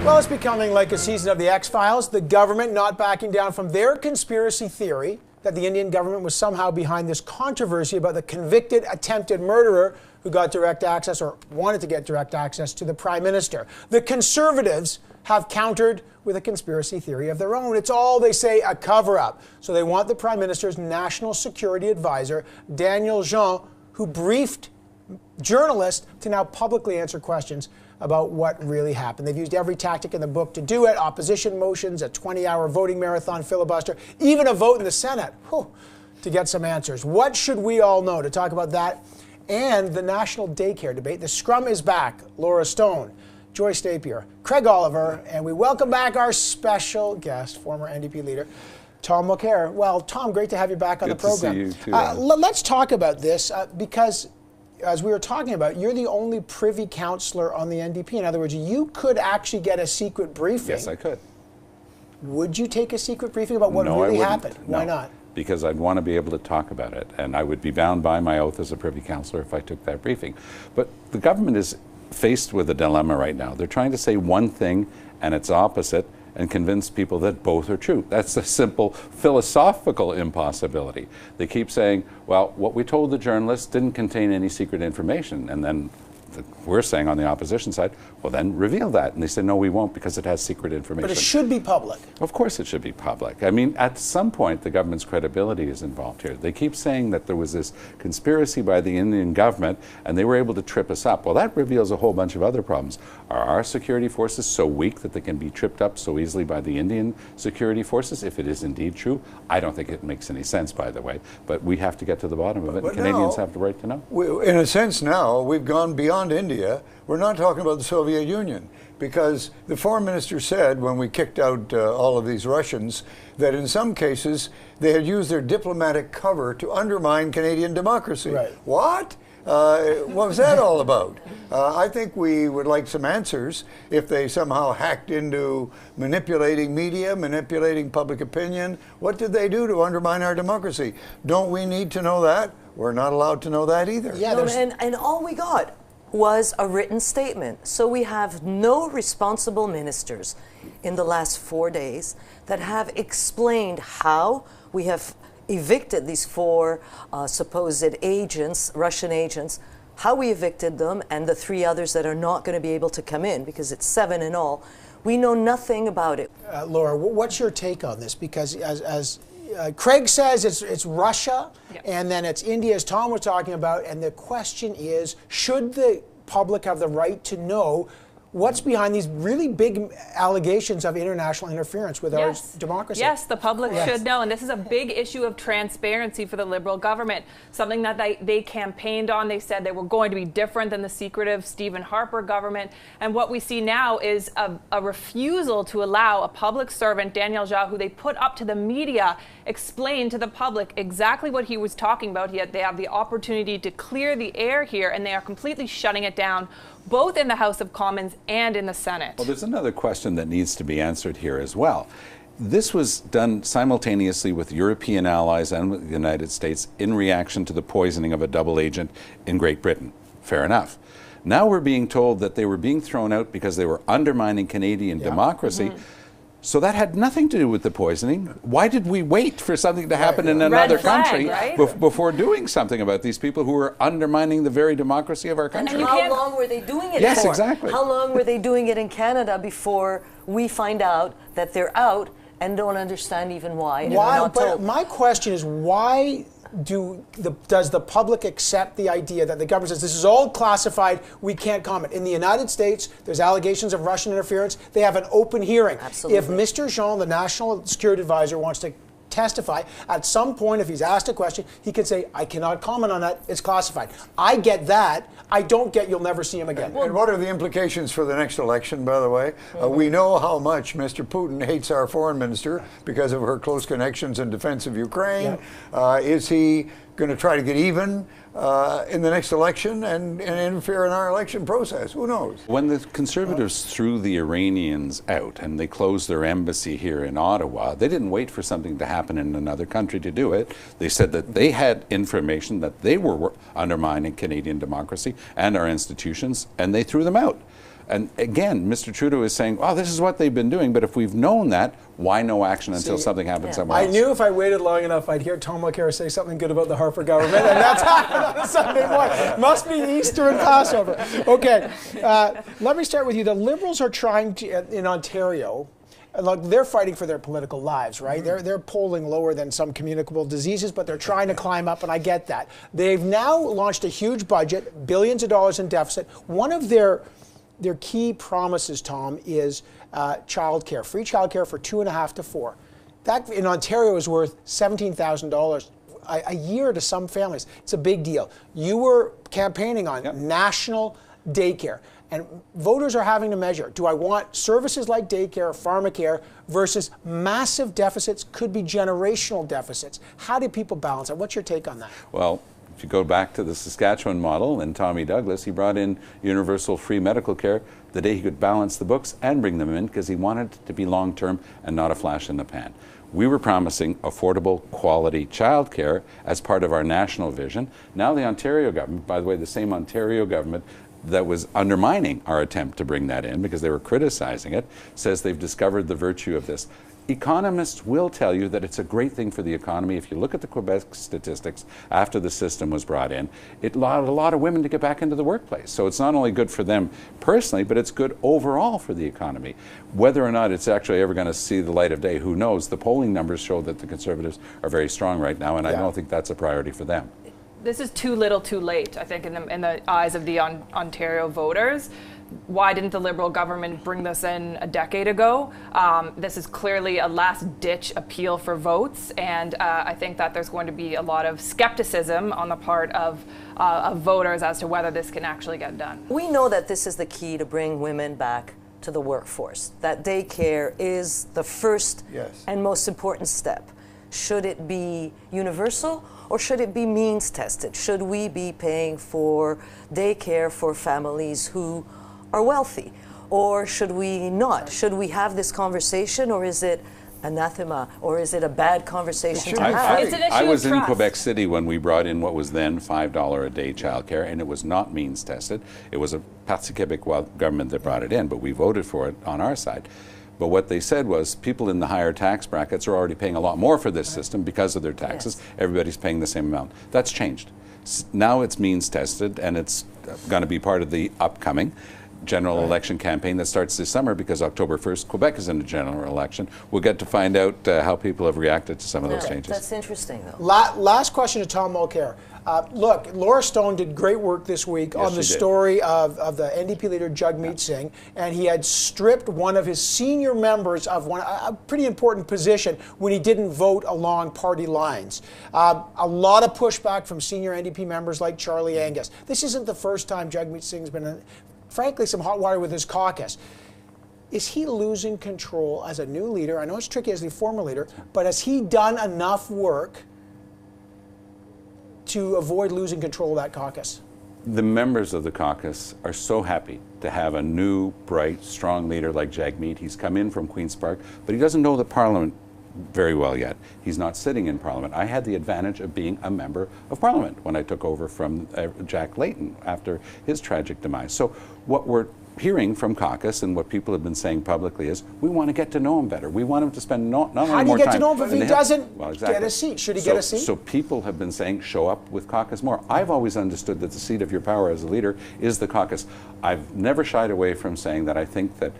Well, it's becoming like a season of the X-Files, the government not backing down from their conspiracy theory that the Indian government was somehow behind this controversy about the convicted attempted murderer who got direct access or wanted to get direct access to the Prime Minister. The Conservatives have countered with a conspiracy theory of their own. It's all, they say, a cover-up. So they want the Prime Minister's National Security Advisor, Daniel Jean, who briefed journalists to now publicly answer questions about what really happened. They've used every tactic in the book to do it: opposition motions, a 20-hour voting marathon filibuster, even a vote in the Senate to get some answers. What should we all know? To talk about that and the national daycare debate, the Scrum is back. Laura Stone, Joyce Napier, Craig Oliver, and we welcome back our special guest, former NDP leader, Tom Mulcair. Well, Tom, great to have you back on the program. Good to see you too. Let's talk about this because, as we were talking about, you're the only privy councillor on the NDP. In other words, you could actually get a secret briefing. Yes, I could. Would you take a secret briefing about what really happened? Why not? Because I'd want to be able to talk about it, and I would be bound by my oath as a privy councillor if I took that briefing. But the government is faced with a dilemma right now. They're trying to say one thing and its opposite and convince people that both are true. That's a simple philosophical impossibility. They keep saying, well, what we told the journalists didn't contain any secret information, and then we're saying on the opposition side, well, then reveal that. And they say, no, we won't, because it has secret information. But it should be public. Of course it should be public. I mean, at some point, the government's credibility is involved here. They keep saying that there was this conspiracy by the Indian government, and they were able to trip us up. Well, that reveals a whole bunch of other problems. Are our security forces so weak that they can be tripped up so easily by the Indian security forces? If it is indeed true, I don't think it makes any sense, by the way. But we have to get to the bottom of it, and Canadians have the right to know. In a sense now, we've gone beyond India. We're not talking about the Soviet Union, because the foreign minister said when we kicked out all of these Russians that in some cases they had used their diplomatic cover to undermine Canadian democracy. Right. What? What was that all about? I think we would like some answers if they somehow hacked into manipulating media, manipulating public opinion. What did they do to undermine our democracy? Don't we need to know that? We're not allowed to know that either. Yeah, no, and all we got was a written statement. So we have no responsible ministers in the last 4 days that have explained how we have evicted these four supposed agents, Russian agents, how we evicted them, and the three others that are not going to be able to come in, because it's 7 in all. We know nothing about it. Laura, what's your take on this? Because as Craig says, it's Russia, and then it's India, as Tom was talking about, and the question is, should the public have the right to know what's behind these really big allegations of international interference with our democracy? Yes, the public should know, and this is a big issue of transparency for the Liberal government, something that they campaigned on. They said they were going to be different than the secretive Stephen Harper government, and what we see now is a refusal to allow a public servant, Daniel Jean, who they put up to the media, explain to the public exactly what he was talking about. Yet they have the opportunity to clear the air here, and they are completely shutting it down, both in the House of Commons and in the Senate. Well, there's another question that needs to be answered here as well. This was done simultaneously with European allies and with the United States in reaction to the poisoning of a double agent in Great Britain. Fair enough. Now we're being told that they were being thrown out because they were undermining Canadian democracy. So that had nothing to do with the poisoning. Why did we wait for something to happen in another country before doing something about these people who were undermining the very democracy of our country? And how long were they doing it for? Yes, exactly. How long were they doing it in Canada before we find out that they're out and don't understand even why? Why? But my question is, why does the public accept the idea that the government says this is all classified, we can't comment? In the United States, there's allegations of Russian interference. They have an open hearing. Absolutely. If Mr. Jean, the National Security Advisor, wants to testify, at some point, if he's asked a question, he can say, I cannot comment on that, it's classified. I get that. I don't get you'll never see him again. And what are the implications for the next election, by the way? We know how much Mr. Putin hates our foreign minister because of her close connections in defense of Ukraine. Is he going to try to get even in the next election and interfere in our election process? Who knows? When the Conservatives threw the Iranians out and they closed their embassy here in Ottawa, they didn't wait for something to happen in another country to do it. They said that they had information that they were undermining Canadian democracy and our institutions, and they threw them out. And again, Mr. Trudeau is saying, "Oh, this is what they've been doing." But if we've known that, why no action until something happens somewhere else? I knew if I waited long enough, I'd hear Tom Mulcair say something good about the Harper government, and that's happened on a Sunday morning. Must be Easter and Passover. Okay, let me start with you. The Liberals are trying to, in Ontario. Look, they're fighting for their political lives, right? They're polling lower than some communicable diseases, but they're trying to climb up, and I get that. They've now launched a huge budget, billions of dollars in deficit. One of their key promises, Tom, is childcare, free childcare for 2.5 to 4. That in Ontario is worth $17,000 a year to some families. It's a big deal. You were campaigning on national daycare. And voters are having to measure, do I want services like daycare, pharmacare, versus massive deficits, could be generational deficits? How do people balance it? What's your take on that? Well, if you go back to the Saskatchewan model and Tommy Douglas, he brought in universal free medical care the day he could balance the books and bring them in because he wanted it to be long-term and not a flash in the pan. We were promising affordable, quality childcare as part of our national vision. Now the Ontario government, by the way, the same Ontario government that was undermining our attempt to bring that in because they were criticizing it, says they've discovered the virtue of this. Economists will tell you that it's a great thing for the economy. If you look at the Quebec statistics after the system was brought in, it allowed a lot of women to get back into the workplace. So it's not only good for them personally, but it's good overall for the economy. Whether or not it's actually ever going to see the light of day, who knows? The polling numbers show that the Conservatives are very strong right now, and I don't think that's a priority for them. This is too little too late, I think, in the eyes of the Ontario voters. Why didn't the Liberal government bring this in a decade ago? This is clearly a last-ditch appeal for votes, and I think that there's going to be a lot of skepticism on the part of voters as to whether this can actually get done. We know that this is the key to bring women back to the workforce, that daycare is the first and most important step. Should it be universal? Or should it be means tested? Should we be paying for daycare for families who are wealthy? Or should we not? Should we have this conversation, or is it anathema, or is it a bad conversation to have? It's an issue I was of in trust. Quebec City when we brought in what was then $5 a day childcare, and it was not means tested. It was a Parti Québécois government that brought it in, but we voted for it on our side. But what they said was people in the higher tax brackets are already paying a lot more for this system because of their taxes. Everybody's paying the same amount. That's changed. Now it's means tested, and it's going to be part of the upcoming general election campaign that starts this summer because October 1st, Quebec is in a general election. We'll get to find out how people have reacted to some of those changes. That's interesting, though. Last question to Tom Mulcair. Look, Laura Stone did great work this week on the story of the NDP leader Jagmeet Singh, and he had stripped one of his senior members of a pretty important position when he didn't vote along party lines. A lot of pushback from senior NDP members like Charlie Angus. This isn't the first time Jagmeet Singh's been in, frankly, some hot water with his caucus. Is he losing control as a new leader? I know it's tricky as the former leader, but has he done enough work to avoid losing control of that caucus? The members of the caucus are so happy to have a new, bright, strong leader like Jagmeet. He's come in from Queen's Park, but he doesn't know the Parliament very well yet. He's not sitting in Parliament. I had the advantage of being a member of Parliament when I took over from Jack Layton after his tragic demise. So what we're hearing from caucus and what people have been saying publicly is we want to get to know him better. We want him to spend not only more time. How do you get to know him if he doesn't get a seat? Should he get a seat? So people have been saying show up with caucus more. I've always understood that the seat of your power as a leader is the caucus. I've never shied away from saying that I think that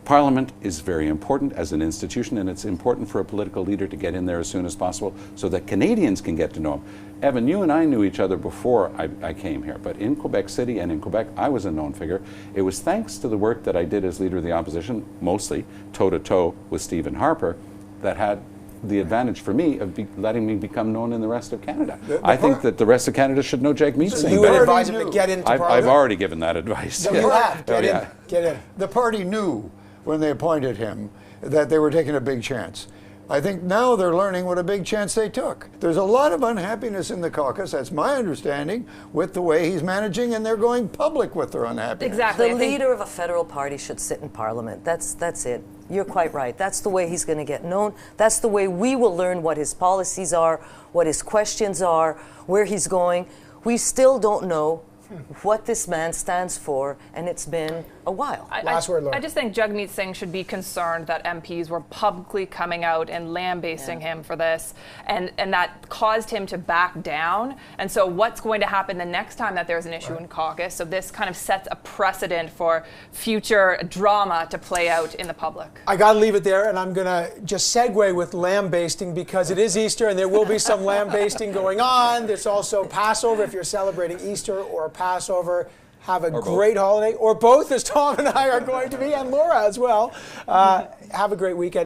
Parliament is very important as an institution, and it's important for a political leader to get in there as soon as possible so that Canadians can get to know him. Evan, you and I knew each other before I came here, but in Quebec City and in Quebec, I was a known figure. It was thanks to the work that I did as Leader of the Opposition, mostly toe-to-toe with Stephen Harper, that had the advantage for me of letting me become known in the rest of Canada. I think that the rest of Canada should know Jagmeet Singh. You would advise him to get into Parliament? I've already given that advice. No, you have. Get in. The party knew when they appointed him that they were taking a big chance. I think now they're learning what a big chance they took. There's a lot of unhappiness in the caucus, that's my understanding, with the way he's managing, and they're going public with their unhappiness. Exactly. The leader of a federal party should sit in Parliament. That's it. You're quite right. That's the way he's going to get known. That's the way we will learn what his policies are, what his questions are, where he's going. We still don't know what this man stands for, and it's been a while. Last word, Laura. I just think Jagmeet Singh should be concerned that MPs were publicly coming out and lambasting him for this, and that caused him to back down. And so what's going to happen the next time that there's an issue in caucus? So this kind of sets a precedent for future drama to play out in the public. I got to leave it there, and I'm going to just segue with lambasting because it is Easter and there will be some lambasting going on. There's also Passover if you're celebrating Easter or Passover. Have a great holiday, or both, as Tom and I are going to be, and Laura as well. Have a great weekend.